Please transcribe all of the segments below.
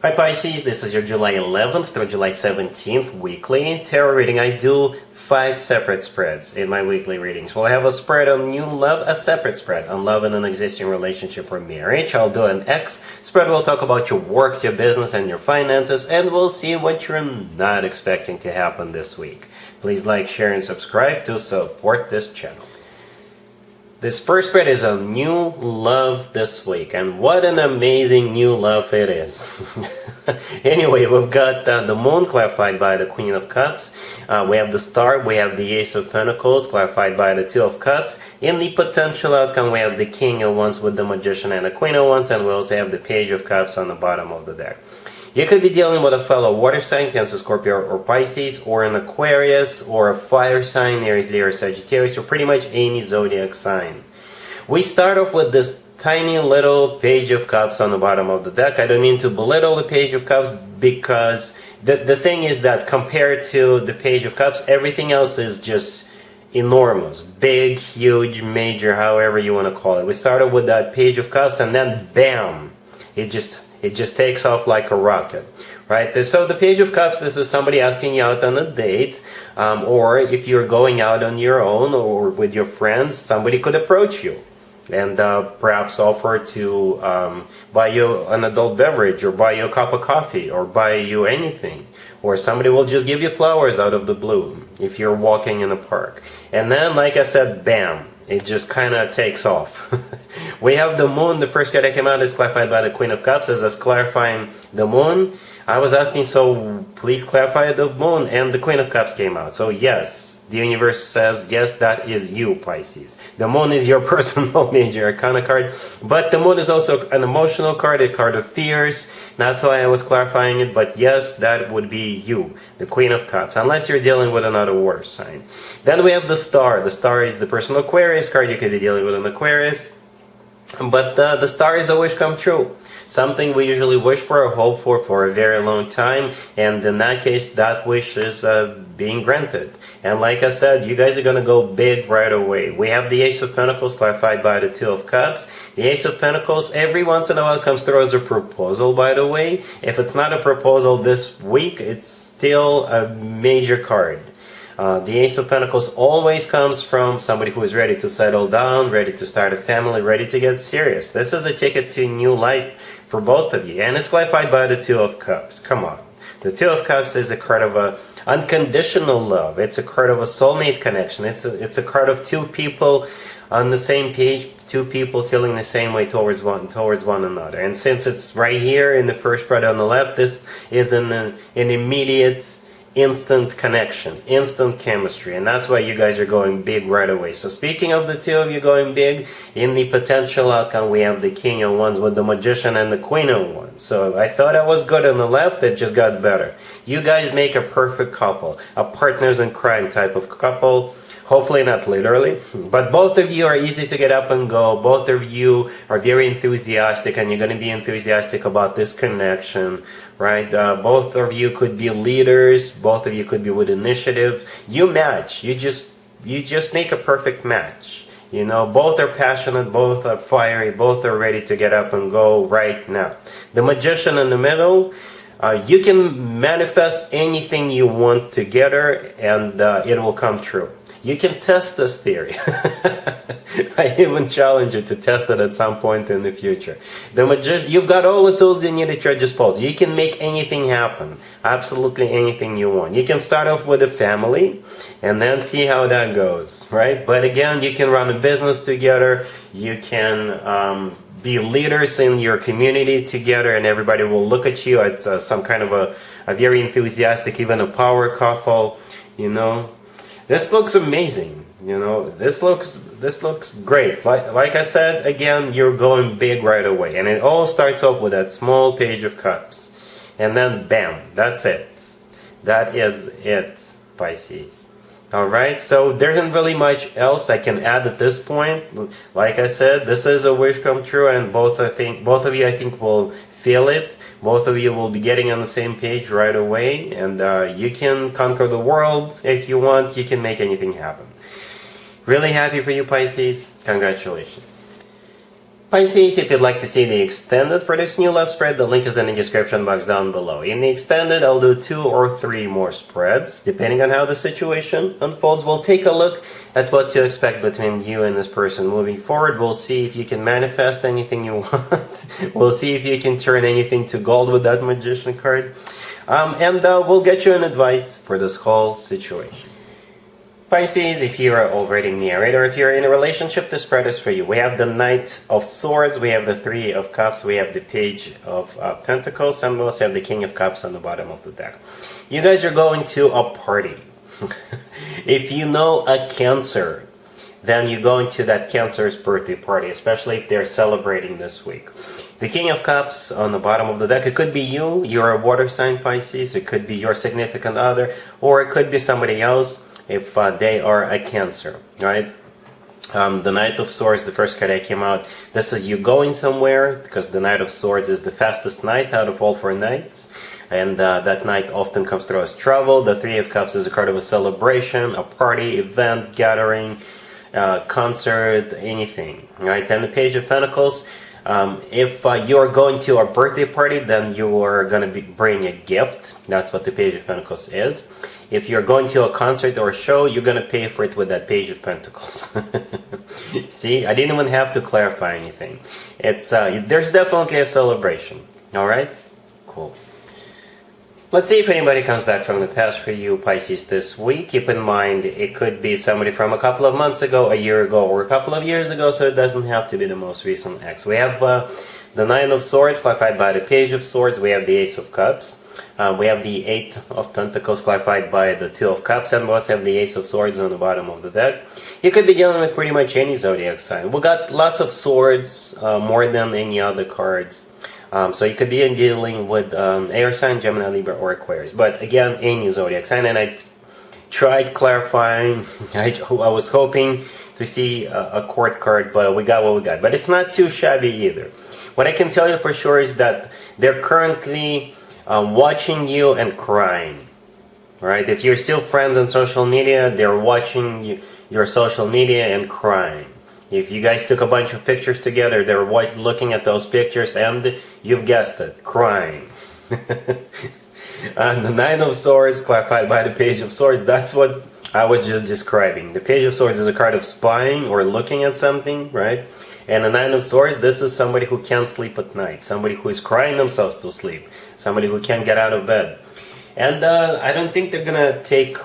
Hi Pisces, this is your July 11th through July 17th weekly tarot reading. I do 5 separate spreads in my weekly readings. We'll have a spread on new love, a separate spread on love in an existing relationship or marriage. I'll do an X spread. We'll talk about your work, your business, and your finances, and we'll see what you're not expecting to happen this week. Please like, share, and subscribe to support this channel. This first spread is on new love this week, and what an amazing new love it is. Anyway, we've got the Moon clarified by the Queen of Cups. We have the Star, we have the Ace of Pentacles clarified by the Two of Cups. In the potential outcome, we have the King of Wands with the Magician and the Queen of Wands, and we also have the Page of Cups on the bottom of the deck. You could be dealing with a fellow water sign, Cancer, Scorpio, or Pisces, or an Aquarius, or a fire sign, Aries, Leo, or Sagittarius, or pretty much any zodiac sign. We start off with this tiny little Page of Cups on the bottom of the deck. I don't mean to belittle the Page of Cups, because the thing is that compared to the Page of Cups, everything else is just enormous. Big, huge, major, however you want to call it. We started with that Page of Cups, and then bam! It just takes off like a rocket, right? So the Page of Cups, this is somebody asking you out on a date, or if you're going out on your own or with your friends, somebody could approach you and perhaps offer to buy you an adult beverage, or buy you a cup of coffee, or buy you anything. Or somebody will just give you flowers out of the blue if you're walking in a park. And then, like I said, bam! It just kind of takes off. We have the Moon. The first card that came out is clarified by the Queen of Cups as us clarifying the Moon. I was asking, so please clarify the Moon, and the Queen of Cups came out. So yes, the universe says, yes, that is you, Pisces. The Moon is your personal major arcana card, but the Moon is also an emotional card, a card of fears. That's why I was clarifying it, but yes, that would be you, the Queen of Cups, unless you're dealing with another water sign. Then we have the Star. The Star is the personal Aquarius card. You could be dealing with an Aquarius. But the Star is a wish come true. Something we usually wish for or hope for a very long time, and in that case, that wish is being granted. And like I said, you guys are going to go big right away. We have the Ace of Pentacles clarified by the Two of Cups. The Ace of Pentacles every once in a while comes through as a proposal, by the way. If it's not a proposal this week, it's still a major card. The Ace of Pentacles always comes from somebody who is ready to settle down, ready to start a family, ready to get serious. This is a ticket to new life for both of you. And it's clarified by the Two of Cups. Come on. The Two of Cups is a card of a unconditional love. It's a card of a soulmate connection. It's a card of two people on the same page, two people feeling the same way towards one another. And since it's right here in the first spread on the left, this is an immediate, instant connection, instant chemistry, and that's why you guys are going big right away. So speaking of the two of you going big, in the potential outcome we have the King of Wands with the Magician and the Queen of Wands. So I thought I was good on the left, it just got better. You guys make a perfect couple, a partners in crime type of couple. Hopefully not literally, but both of you are easy to get up and go. Both of you are very enthusiastic, and you're going to be enthusiastic about this connection, right? Both of you could be leaders. Both of you could be with initiative. You match. You just make a perfect match. You know, both are passionate, both are fiery, both are ready to get up and go right now. The Magician in the middle. You can manifest anything you want together, and it will come true. You can test this theory. I even challenge you to test it at some point in the future. The Magician, you've got all the tools you need at your disposal. You can make anything happen. Absolutely anything you want. You can start off with a family and then see how that goes, right? But again, you can run a business together. You can be leaders in your community together, and everybody will look at you as some kind of a very enthusiastic, even a power couple, you know. This looks amazing, you know. This looks great. Like I said, again, you're going big right away, and it all starts off with that small Page of Cups, and then bam, that's it. That is it, Pisces. All right, so there isn't really much else I can add at this point. Like I said, this is a wish come true, and both of you, I think, will feel it. Both of you will be getting on the same page right away, and you can conquer the world if you want. You can make anything happen. Really happy for you, Pisces. Congratulations. Pisces, if you'd like to see the extended for this new love spread, the link is in the description box down below. In the extended, I'll do 2 or 3 more spreads, depending on how the situation unfolds. We'll take a look at what to expect between you and this person moving forward. We'll see if you can manifest anything you want. We'll see if you can turn anything to gold with that Magician card. And we'll get you an advice for this whole situation. Pisces, if you are already married or if you're in a relationship, this spread is for you. We have the Knight of Swords, we have the Three of Cups, we have the Page of Pentacles, and we also have the King of Cups on the bottom of the deck. You guys are going to a party. If you know a Cancer, then you're going to that Cancer's birthday party, especially if they're celebrating this week. The King of Cups on the bottom of the deck, it could be you, you're a water sign, Pisces, it could be your significant other, or it could be somebody else if they are a Cancer, right? The Knight of Swords, the first card that came out, this is you going somewhere, because the Knight of Swords is the fastest knight out of all 4 knights, and that knight often comes through as travel. The Three of Cups is a card of a celebration, a party, event, gathering, concert, anything, right? And the Page of Pentacles, if you're going to a birthday party, then you are going to bring a gift. That's what the Page of Pentacles is. If you're going to a concert or a show, you're going to pay for it with that Page of Pentacles. See, I didn't even have to clarify anything. It's there's definitely a celebration. All right? Cool. Let's see if anybody comes back from the past for you, Pisces, this week. Keep in mind, it could be somebody from a couple of months ago, a year ago, or a couple of years ago, so it doesn't have to be the most recent ex. We have the Nine of Swords, clarified by the Page of Swords. We have the Ace of Cups. We have the Eight of Pentacles, clarified by the Two of Cups, and we also have the Ace of Swords on the bottom of the deck. You could be dealing with pretty much any zodiac sign. We got lots of swords, more than any other cards. So you could be dealing with air sign, Gemini, Libra, or Aquarius. But again, any zodiac sign. And I tried clarifying. I was hoping to see a court card, but we got what we got. But it's not too shabby either. What I can tell you for sure is that they're currently watching you and crying. Right? If you're still friends on social media, they're watching your social media and crying. If you guys took a bunch of pictures together, they're looking at those pictures and, you've guessed it, crying. And the Nine of Swords, clarified by the Page of Swords, that's what I was just describing. The Page of Swords is a card of spying or looking at something, right? And the Nine of Swords, this is somebody who can't sleep at night, somebody who is crying themselves to sleep, somebody who can't get out of bed. And I don't think they're gonna take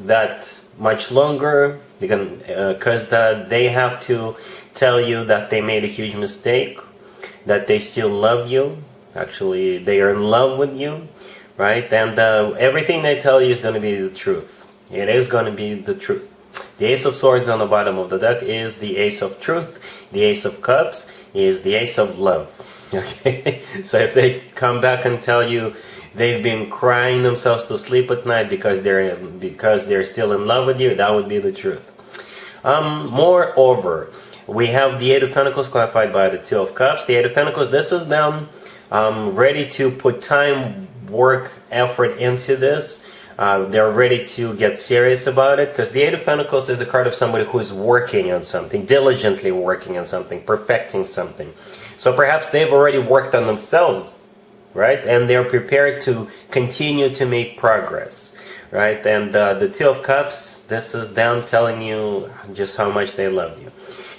that much longer, because they have to tell you that they made a huge mistake, that they still love you. Actually, they are in love with you, right? And everything they tell you is going to be the truth. It is going to be the truth. The Ace of Swords on the bottom of the deck is the Ace of Truth. The Ace of Cups is the Ace of Love. Okay, so if they come back and tell you they've been crying themselves to sleep at night because they're still in love with you, that would be the truth. Moreover, we have the Eight of Pentacles, clarified by the Two of Cups. The Eight of Pentacles, this is them ready to put time, work, effort into this. They're ready to get serious about it, because the Eight of Pentacles is a card of somebody who is working on something, diligently working on something, perfecting something. So perhaps they've already worked on themselves, right? And they're prepared to continue to make progress, right? And the Two of Cups, this is them telling you just how much they love you.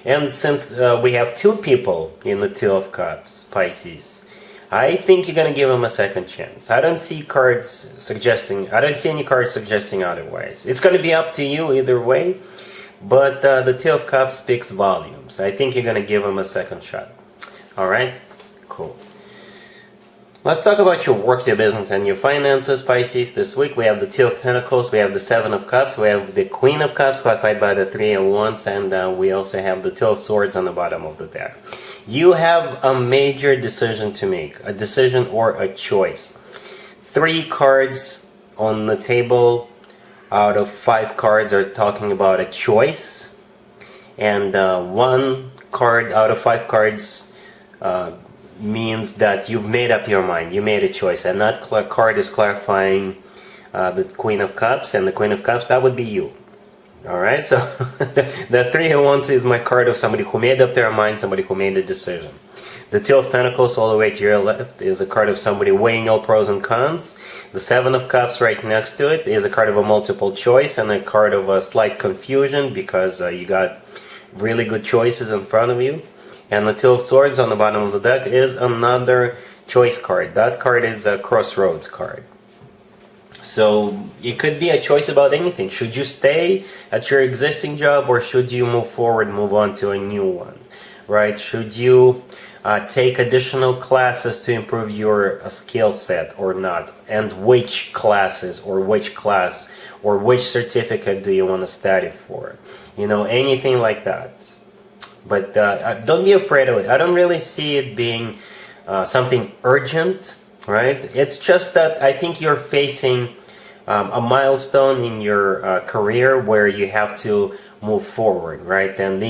And since we have 2 people in the Two of Cups, Pisces, I think you're going to give them a second chance. I don't see any cards suggesting otherwise. It's going to be up to you either way, but the Two of Cups speaks volumes. I think you're going to give them a second shot. Alright? Cool. Let's talk about your work, your business, and your finances, Pisces. This week we have the Two of Pentacles, we have the Seven of Cups, we have the Queen of Cups, clarified by the Three of Wands, and we also have the Two of Swords on the bottom of the deck. You have a major decision to make, a decision or a choice. 3 cards on the table out of 5 cards are talking about a choice, and 1 card out of 5 cards means that you've made up your mind, you made a choice, and that card is clarifying the Queen of Cups, and the Queen of Cups, that would be you. Alright, so the Three of Wands is my card of somebody who made up their mind, somebody who made a decision. The Two of Pentacles all the way to your left is a card of somebody weighing all pros and cons. The Seven of Cups right next to it is a card of a multiple choice and a card of a slight confusion because you got really good choices in front of you. And the Two of Swords on the bottom of the deck is another choice card. That card is a crossroads card. So it could be a choice about anything. Should you stay at your existing job or should you move forward, move on to a new one, right? Should you take additional classes to improve your skill set or not? And which classes or which class or which certificate do you want to study for? You know, anything like that. But don't be afraid of it. I don't really see it being something urgent, right? It's just that I think you're facing a milestone in your career where you have to move forward, right? And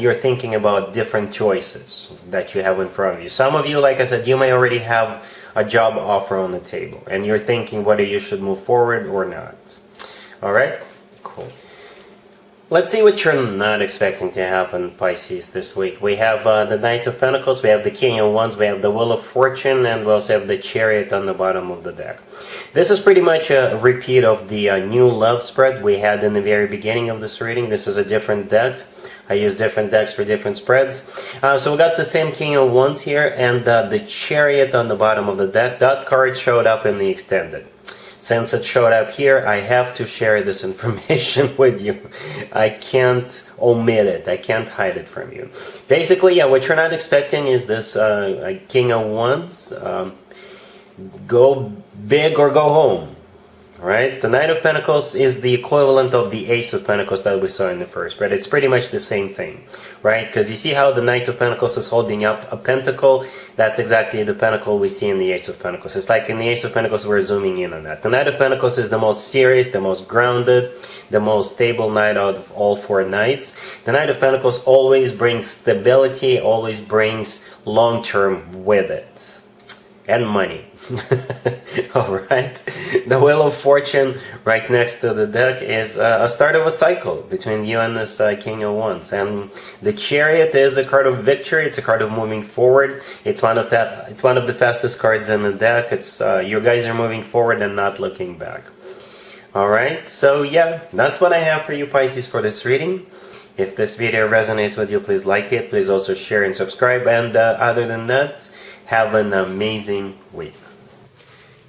you're thinking about different choices that you have in front of you. Some of you, like I said, you may already have a job offer on the table and you're thinking whether you should move forward or not. All right, cool. Let's see what you're not expecting to happen, Pisces, this week. We have the Knight of Pentacles, we have the King of Wands, we have the Wheel of Fortune, and we also have the Chariot on the bottom of the deck. This is pretty much a repeat of the new love spread we had in the very beginning of this reading. This is a different deck. I use different decks for different spreads. So we got the same King of Wands here, and the Chariot on the bottom of the deck. That card showed up in the extended. Since it showed up here, I have to share this information with you. I can't omit it. I can't hide it from you. Basically, yeah, what you're not expecting is this King of Wands. Go big or go home. Right? The Knight of Pentacles is the equivalent of the Ace of Pentacles that we saw in the first, but it's pretty much the same thing, right? Because you see how the Knight of Pentacles is holding up a pentacle? That's exactly the pentacle we see in the Ace of Pentacles. It's like in the Ace of Pentacles, we're zooming in on that. The Knight of Pentacles is the most serious, the most grounded, the most stable knight out of all four knights. The Knight of Pentacles always brings stability, always brings long-term with it. And money. Alright. The Wheel of Fortune right next to the deck is a start of a cycle between you and this King of Wands. And the Chariot is a card of victory. It's a card of moving forward. It's one of the fastest cards in the deck. It's you guys are moving forward and not looking back. Alright, so yeah, that's what I have for you, Pisces, for this reading. If this video resonates with you, please like it. Please also share and subscribe. And other than that, have an amazing week.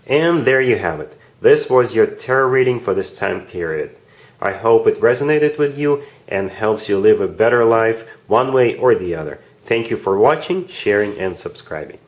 And there you have it. This was your tarot reading for this time period. I hope it resonated with you and helps you live a better life one way or the other. Thank you for watching, sharing, and subscribing.